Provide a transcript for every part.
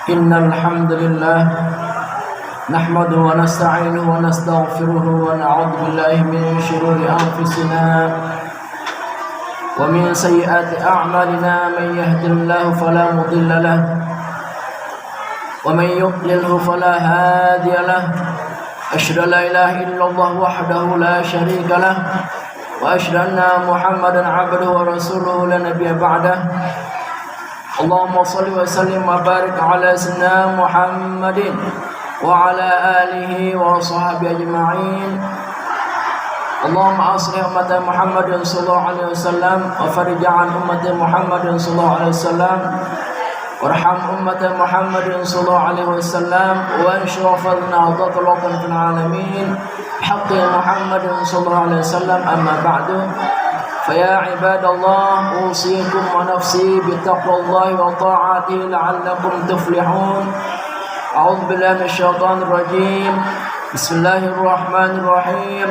إن الحمد لله نحمده ونستعينه ونستغفره ونعوذ بالله من شرور أنفسنا ومن سيئات أعمالنا. من يهد الله فلا مضل له ومن يضلله فلا هادي له. أشهد أن لا إله إلا الله وحده لا شريك له وأشهد أن محمدا عبده ورسوله لا نبي بعده. اللهم صل وسلم وبارك على سيدنا محمد وعلى آله وصحبه أجمعين. اللهم أصلح أمة محمد صلى الله عليه وسلم وفرج عن أمة محمد صلى الله عليه وسلم وارحم أمة محمد صلى الله عليه وسلم وانشر فضلنا وضغط الوطن في العالمين بحق محمد صلى الله عليه وسلم. أما بعد فيا عباد الله أوصيكم ونفسي بتقوى الله وطاعته لعلكم تفلحون. أعوذ بالله من الشيطان الرجيم. بسم الله الرحمن الرحيم.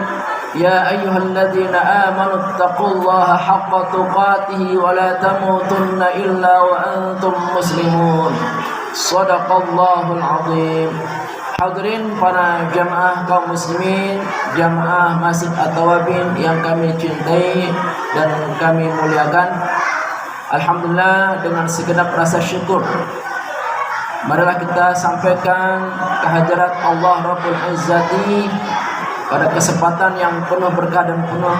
يا أيها الذين آمنوا اتقوا الله حق تقاته ولا تموتن إلا وأنتم مسلمون. صدق الله العظيم. Hadirin para jamaah kaum muslimin, jamaah Masjid At-Tawabin yang kami cintai dan kami muliakan. Alhamdulillah, dengan segenap rasa syukur marilah kita sampaikan kehadirat Allah Rabbul Izzati pada kesempatan yang penuh berkah dan penuh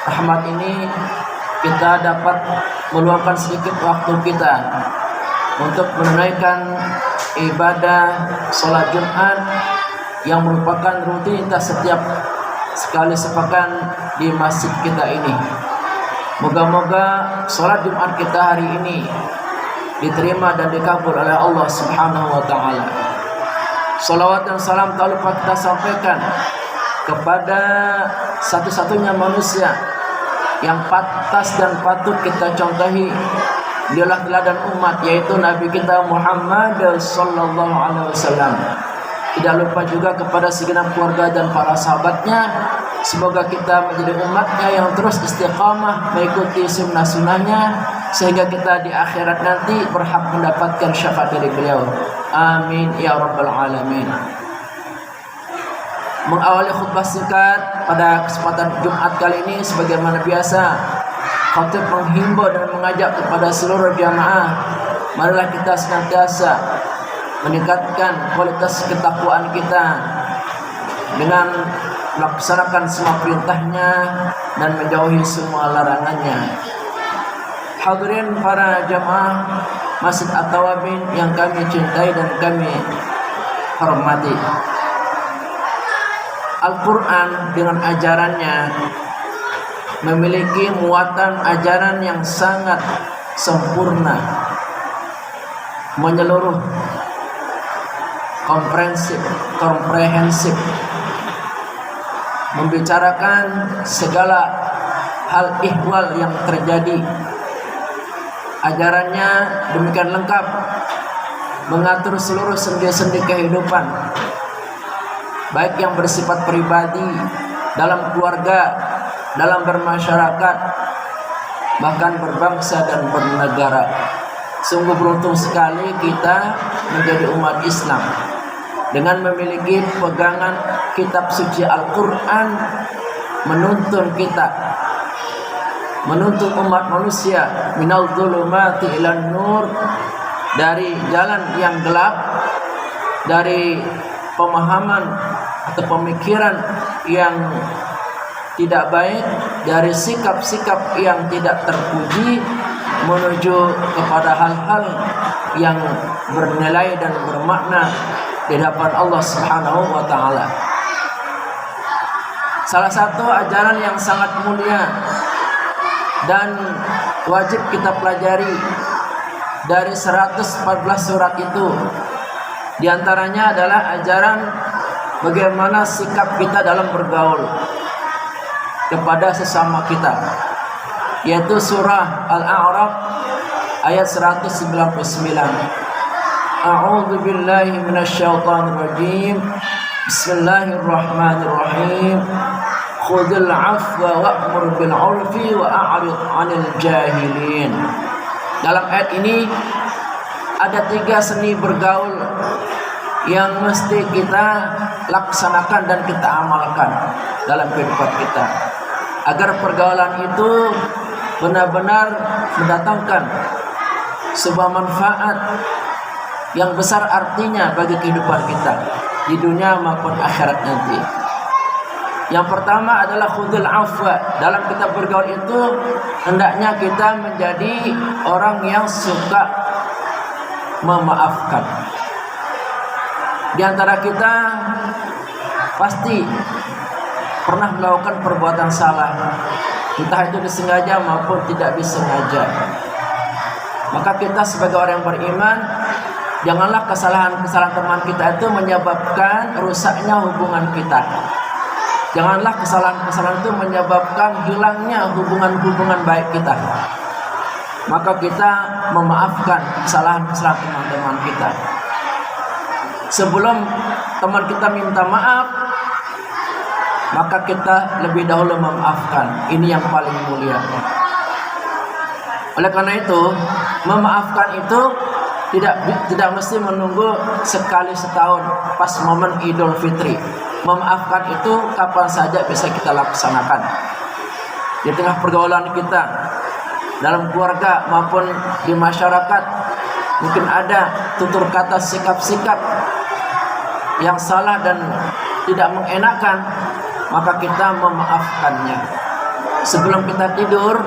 rahmat ini. Kita dapat meluangkan sedikit waktu kita untuk menunaikan ibadah sholat Jumat yang merupakan rutinitas setiap sekali sepekan di masjid kita ini. Moga-moga sholat Jumat kita hari ini diterima dan dikabul oleh Allah Subhanahu wa ta'ala. Salawat dan salam tak lupa kita sampaikan kepada satu-satunya manusia yang pantas dan patut kita contohi, dialah teladan umat, yaitu Nabi kita Muhammad sallallahu alaihi wasallam. Tidak lupa juga kepada segenap keluarga dan para sahabatnya. Semoga kita menjadi umatnya yang terus istiqamah mengikuti sunnah-sunnahnya, sehingga kita di akhirat nanti berhak mendapatkan syafaat dari beliau. Amin ya rabbal alamin. Mengawali khutbah singkat pada kesempatan Jumat kali ini, sebagaimana biasa, khatib menghimbau dan mengajak kepada seluruh jamaah, marilah kita senantiasa meningkatkan kualitas ketakwaan kita dengan melaksanakan semua perintahnya dan menjauhi semua larangannya. Hadirin para jamaah Masjid At-Tawabin yang kami cintai dan kami hormati, Al-Quran dengan ajarannya memiliki muatan ajaran yang sangat sempurna, menyeluruh, komprehensif, membicarakan segala hal ihwal yang terjadi. Ajarannya demikian lengkap, mengatur seluruh sendi-sendi kehidupan, baik yang bersifat pribadi, dalam keluarga, dalam bermasyarakat, bahkan berbangsa dan bernegara. Sungguh beruntung sekali kita menjadi umat Islam dengan memiliki pegangan kitab suci Al-Quran, menuntun kita, menuntun umat manusia minal dhulumati ilan nur, dari jalan yang gelap, dari pemahaman atau pemikiran yang tidak baik, dari sikap-sikap yang tidak terpuji, menuju kepada hal-hal yang bernilai dan bermakna di hadapan Allah Subhanahu wa ta'ala. Salah satu ajaran yang sangat mulia dan wajib kita pelajari dari 114 surat itu, diantaranya adalah ajaran bagaimana sikap kita dalam bergaul kepada sesama kita, yaitu surah Al-A'raf ayat 199. A'udzu billahi minasyaitonir rajim. Bismillahirrahmanirrahim. Khudil 'afwa wa'mur bil 'urfi wa a'rid 'anil jahilin. Dalam ayat ini ada 3 seni bergaul yang mesti kita laksanakan dan kita amalkan dalam kehidupan kita, agar pergaulan itu benar-benar mendatangkan sebuah manfaat yang besar artinya bagi kehidupan kita di dunia maupun akhirat nanti. Yang pertama adalah khudhul afwa. Dalam kita bergaul itu hendaknya kita menjadi orang yang suka memaafkan. Di antara kita pasti pernah melakukan perbuatan salah, entah itu disengaja maupun tidak disengaja. Maka kita sebagai orang yang beriman, janganlah kesalahan-kesalahan teman kita itu menyebabkan rusaknya hubungan kita. Janganlah kesalahan-kesalahan itu menyebabkan hilangnya hubungan-hubungan baik kita. Maka kita memaafkan kesalahan-kesalahan teman-teman kita. Sebelum teman kita minta maaf, maka kita lebih dahulu memaafkan. Ini yang paling mulia. Oleh karena itu, memaafkan itu tidak mesti menunggu sekali setahun pas momen Idul Fitri. Memaafkan itu kapan saja bisa kita laksanakan. Di tengah pergaulan kita, dalam keluarga maupun di masyarakat, mungkin ada tutur kata, sikap-sikap yang salah dan tidak mengenakan, maka kita memaafkannya. Sebelum kita tidur,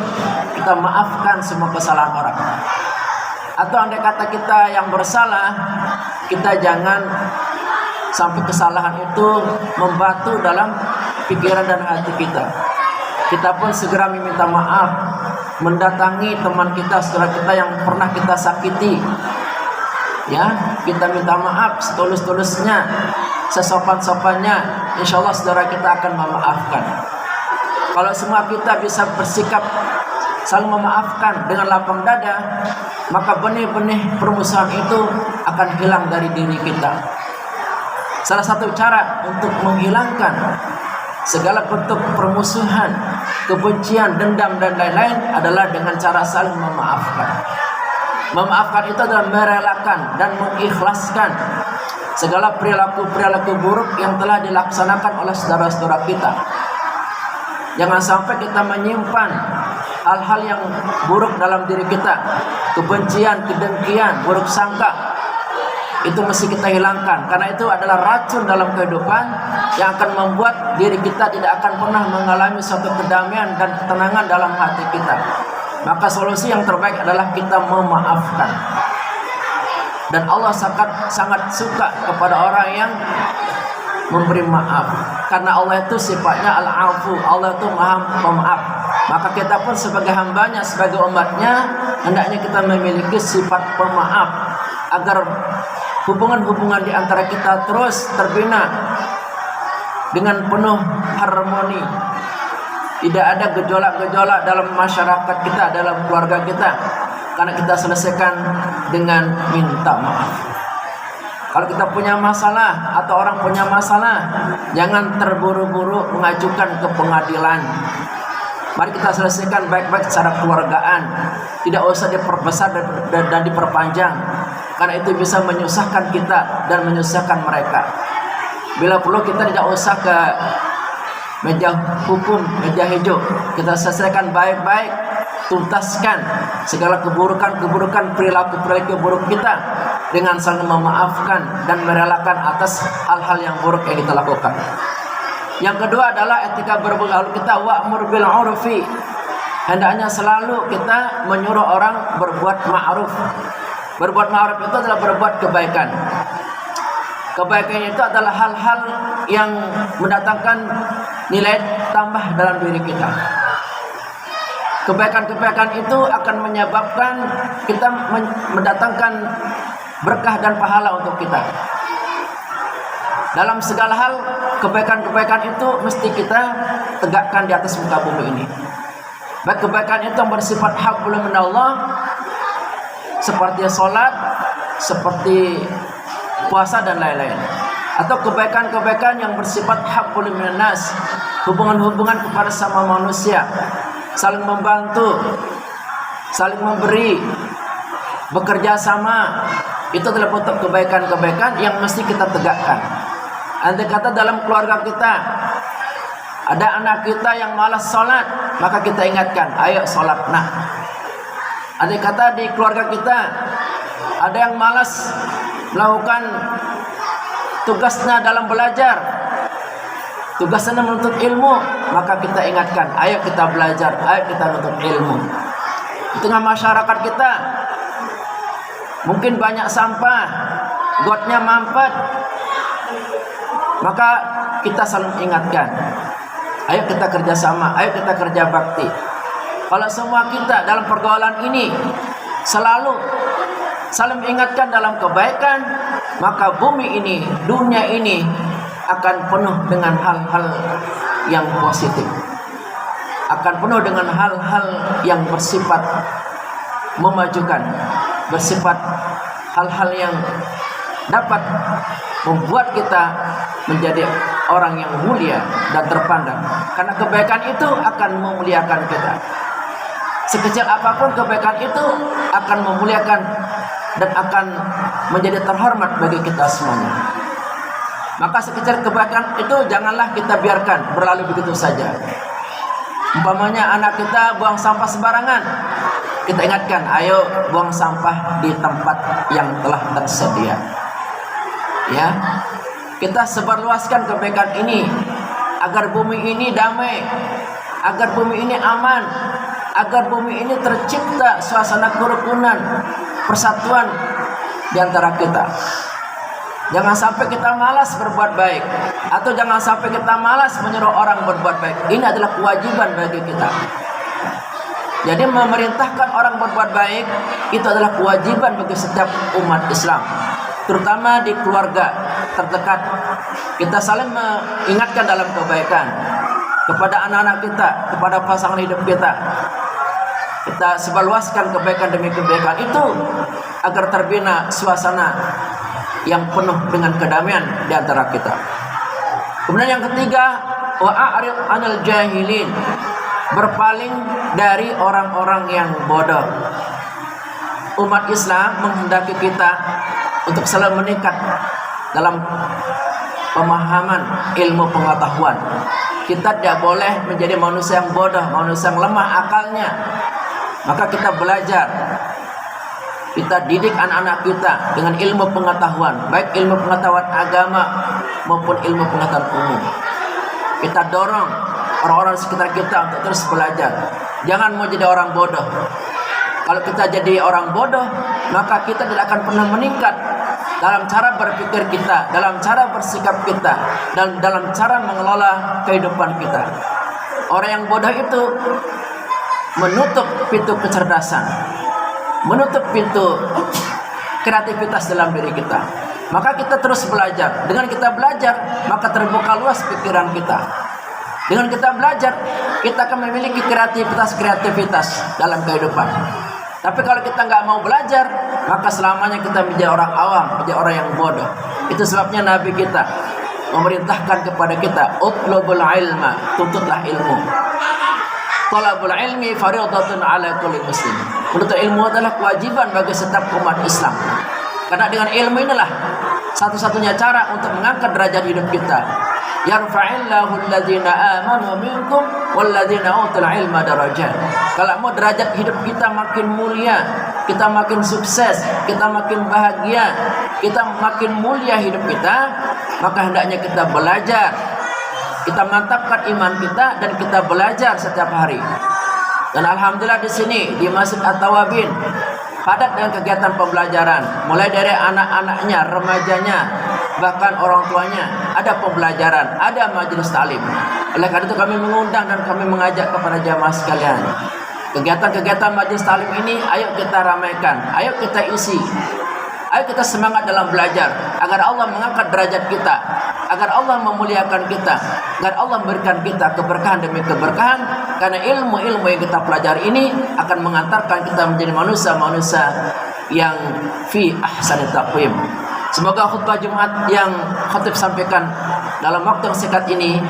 kita maafkan semua kesalahan orang. Atau andai kata kita yang bersalah, kita jangan sampai kesalahan itu membatu dalam pikiran dan hati kita. Kita pun segera meminta maaf, mendatangi teman kita, saudara kita yang pernah kita sakiti. Ya, kita minta maaf setulus-tulusnya, sesopan-sopannya. Insya Allah saudara kita akan memaafkan. Kalau semua kita bisa bersikap saling memaafkan dengan lapang dada, maka benih-benih permusuhan itu akan hilang dari diri kita. Salah satu cara untuk menghilangkan segala bentuk permusuhan, kebencian, dendam dan lain-lain adalah dengan cara saling memaafkan. Memaafkan itu adalah merelakan dan mengikhlaskan segala perilaku-perilaku buruk yang telah dilaksanakan oleh saudara-saudara kita. Jangan sampai kita menyimpan hal-hal yang buruk dalam diri kita, kebencian, kedengkian, buruk sangka. Itu mesti kita hilangkan, karena itu adalah racun dalam kehidupan yang akan membuat diri kita tidak akan pernah mengalami suatu kedamaian dan ketenangan dalam hati kita. Maka solusi yang terbaik adalah kita memaafkan. Dan Allah sangat suka kepada orang yang memberi maaf, karena Allah itu sifatnya al-afu, Allah itu maha pemaaf. Maka kita pun sebagai hambanya, sebagai umatnya, hendaknya kita memiliki sifat pemaaf, agar hubungan-hubungan di antara kita terus terbina dengan penuh harmoni. Tidak ada gejolak-gejolak dalam masyarakat kita, dalam keluarga kita, karena kita selesaikan dengan minta maaf. Kalau kita punya masalah atau orang punya masalah, jangan terburu-buru mengajukan ke pengadilan. Mari kita selesaikan baik-baik secara keluargaan. Tidak usah diperbesar dan diperpanjang, karena itu bisa menyusahkan kita dan menyusahkan mereka. Bila perlu kita tidak usah ke meja hukum, meja hijau. Kita selesaikan baik-baik, tuntaskan segala keburukan-keburukan, perilaku-perilaku buruk kita dengan saling memaafkan dan merelakan atas hal-hal yang buruk yang kita lakukan. Yang kedua adalah etika bergaul kita, wa'mur bil 'urfi. Hendaknya selalu kita menyuruh orang berbuat ma'ruf. Berbuat ma'ruf itu adalah berbuat kebaikan. Kebaikan itu adalah hal-hal yang mendatangkan nilai tambah dalam diri kita. Kebaikan-kebaikan itu akan menyebabkan kita mendatangkan berkah dan pahala untuk kita. Dalam segala hal, kebaikan-kebaikan itu mesti kita tegakkan di atas muka bumi ini. Baik kebaikan itu yang bersifat hablum minallah, seperti sholat, seperti puasa dan lain-lain. Atau kebaikan-kebaikan yang bersifat hablum minannas, hubungan-hubungan kepada sama manusia, saling membantu, saling memberi, bekerja sama, Itu adalah bentuk kebaikan-kebaikan yang mesti kita tegakkan. Andai kata dalam keluarga kita ada anak kita yang malas sholat, maka kita ingatkan, ayo sholat nak. Andai kata di keluarga kita ada yang malas melakukan tugasnya dalam belajar, tugasnya menuntut ilmu, maka kita ingatkan, ayo kita belajar, ayo kita menuntut ilmu. Di tengah masyarakat kita mungkin banyak sampah, gotnya mampet, maka kita saling ingatkan, ayo kita kerjasama, ayo kita kerja bakti. Kalau semua kita dalam pergaulan ini selalu saling ingatkan dalam kebaikan, maka bumi ini, dunia ini akan penuh dengan hal-hal yang positif, akan penuh dengan hal-hal yang bersifat memajukan, bersifat hal-hal yang dapat membuat kita menjadi orang yang mulia dan terpandang. Karena kebaikan itu akan memuliakan kita. Sekecil apapun kebaikan itu akan memuliakan dan akan menjadi terhormat bagi kita semuanya. Maka sekecil kebaikan itu janganlah kita biarkan berlalu begitu saja. Umpamanya anak kita buang sampah sembarangan, kita ingatkan, ayo buang sampah di tempat yang telah tersedia. Ya, kita sebarluaskan kebaikan ini agar bumi ini damai, agar bumi ini aman, agar bumi ini tercipta suasana kerukunan, persatuan di antara kita. Jangan sampai kita malas berbuat baik, atau jangan sampai kita malas menyuruh orang berbuat baik. Ini adalah kewajiban bagi kita. Jadi memerintahkan orang berbuat baik itu adalah kewajiban bagi setiap umat Islam, terutama di keluarga terdekat. Kita saling mengingatkan dalam kebaikan kepada anak-anak kita, kepada pasangan hidup kita. Kita sebarluaskan kebaikan demi kebaikan itu agar terbina suasana yang penuh dengan kedamaian di antara kita. Kemudian yang ketiga, wa'arid 'anil jahilin, berpaling dari orang-orang yang bodoh. Umat Islam menghendaki kita untuk selalu meningkat dalam pemahaman ilmu pengetahuan. Kita tidak boleh menjadi manusia yang bodoh, manusia yang lemah akalnya. Maka kita belajar, kita didik anak-anak kita dengan ilmu pengetahuan, baik ilmu pengetahuan agama maupun ilmu pengetahuan umum. Kita dorong orang-orang sekitar kita untuk terus belajar. Jangan mau jadi orang bodoh. Kalau kita jadi orang bodoh, maka kita tidak akan pernah meningkat dalam cara berpikir kita, dalam cara bersikap kita, dan dalam cara mengelola kehidupan kita. Orang yang bodoh itu menutup pintu kecerdasan, menutup pintu kreativitas dalam diri kita. Maka kita terus belajar. Dengan kita belajar, maka terbuka luas pikiran kita. Dengan kita belajar, kita akan memiliki kreativitas dalam kehidupan. Tapi kalau kita nggak mau belajar, maka selamanya kita menjadi orang awam, menjadi orang yang bodoh. Itu sebabnya Nabi kita memerintahkan kepada kita, utlubul ilma, tuntutlah ilmu. Talabul ilmi fardhatun ala kulli muslim. Menuntut ilmu adalah kewajiban bagi setiap umat Islam. Karena dengan ilmu inilah satu-satunya cara untuk mengangkat derajat hidup kita. Yarfa'illahu alladhina amanu minkum walladzina utul ilma darajat. Kalau mau derajat hidup kita makin mulia, kita makin sukses, kita makin bahagia, kita makin mulia hidup kita, maka hendaknya kita belajar. Kita mantapkan iman kita dan kita belajar setiap hari. Dan alhamdulillah di sini di Masjid At-Tawabin padat dengan kegiatan pembelajaran, mulai dari anak-anaknya, remajanya, bahkan orang tuanya ada pembelajaran, ada majelis taklim. Oleh karena itu kami mengundang dan kami mengajak kepada jamaah sekalian, kegiatan-kegiatan majelis taklim ini ayo kita ramaikan, ayo kita isi, ayo kita semangat dalam belajar agar Allah mengangkat derajat kita, agar Allah memuliakan kita, agar Allah memberikan kita keberkahan demi keberkahan. Karena ilmu-ilmu yang kita pelajari ini akan mengantarkan kita menjadi manusia-manusia yang fi ahsani taqwim. Semoga khutbah Jumat yang khatib sampaikan dalam waktu yang singkat ini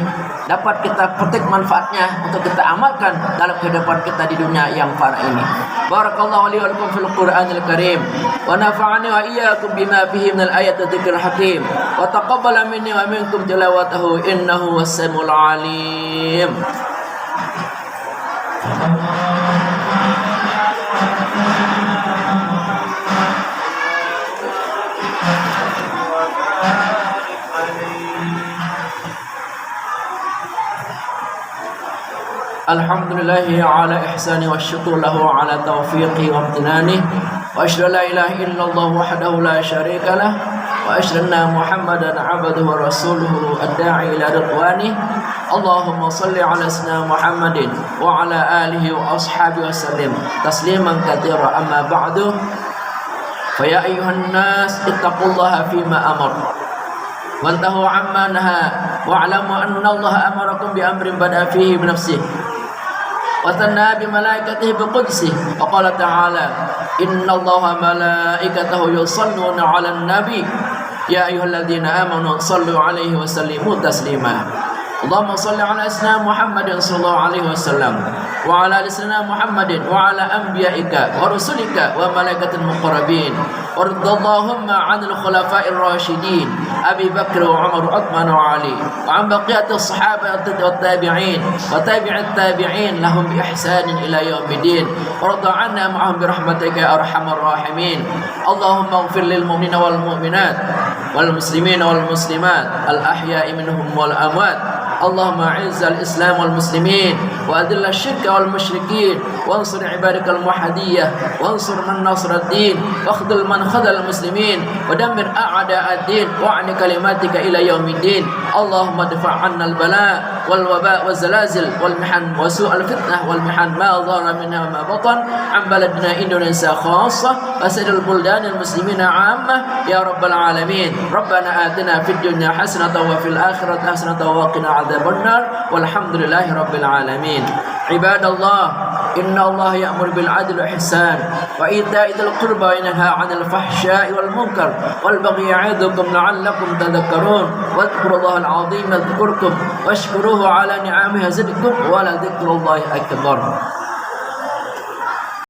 dapat kita petik manfaatnya untuk kita amalkan dalam kehidupan kita di dunia yang fana ini. Barakallahu li wa lakum fil Qur'anil Karim wa nafa'ani wa iyyakum bima fihi minal ayati dzikril hakim wa taqabbala minni wa minkum tilawatahu innahu was-sami'ul 'alim. Alhamdulillahi ala ihsani wa syukur lahu ala taufiqi wa amtinani wa asyhadu la ilaha illallah wahdahu la syarika lah wa asyhadu anna Muhammadan abduhu wa rasuluhu ad-da'i ila ridwani. Allahumma salli ala sayyidina Muhammadin wa ala alihi wa ashabihi wa sallim tasliman katsira amma ba'du. Fa ya ayyuhan nas ittaqullaha fima amara wantahu amma naha wa'lamu anna Allah amarakum bi amrin bada'a fihi bi nafsihi وثنى بملائكته بقدسه وقال تعالى إن الله ملائكته يصلون على النبي يا أيها الذين آمنوا صلوا عليه وسلموا تسليما. اللهم صل على سيدنا محمد صلى الله عليه وسلم وعلى آل سيدنا محمد وعلى أنبيائك ورسلك وملائكة المقربين وارض اللهم عن الخلفاء الراشدين أبي بكر وعمر وعثمان وعلي وعن بقية الصحابة والتابعين وتابع التابعين لهم بإحسان إلى يوم الدين وارض عنا معهم برحمتك يا أرحم الراحمين. اللهم اغفر للمؤمنين والمؤمنات والمسلمين والمسلمات الأحياء منهم والأموات. اللهم أعز الإسلام والمسلمين وأذل الشرك والمشركين وانصر عبادك الموحدية وانصر من نصر الدين واخذل من خذل المسلمين ودمر أعداء الدين وعن كلماتك إلى يوم الدين. اللهم ادفع عنا البلاء والوباء والزلازل والمحن وسوء الفتنة والمحن ما ظهر منها وما بطن عن بلدنا إندونيسيا خاصة وسائر البلدان المسلمين عامة يا رب العالمين. ربنا آتنا في الدنيا حسنة وفي الآخرة حسنة وقنا عذاب النار والحمد لله رب العالمين. عباد الله إن الله يأمر بالعدل والإحسان وإيتاء ذي القربى وينهى عن الفحشاء والمنكر والبغي يعظكم لعلكم تذكرون واذكروا الله العظيم يذكركم واشكروه على نعمه يزدكم ولذكر الله أكبر.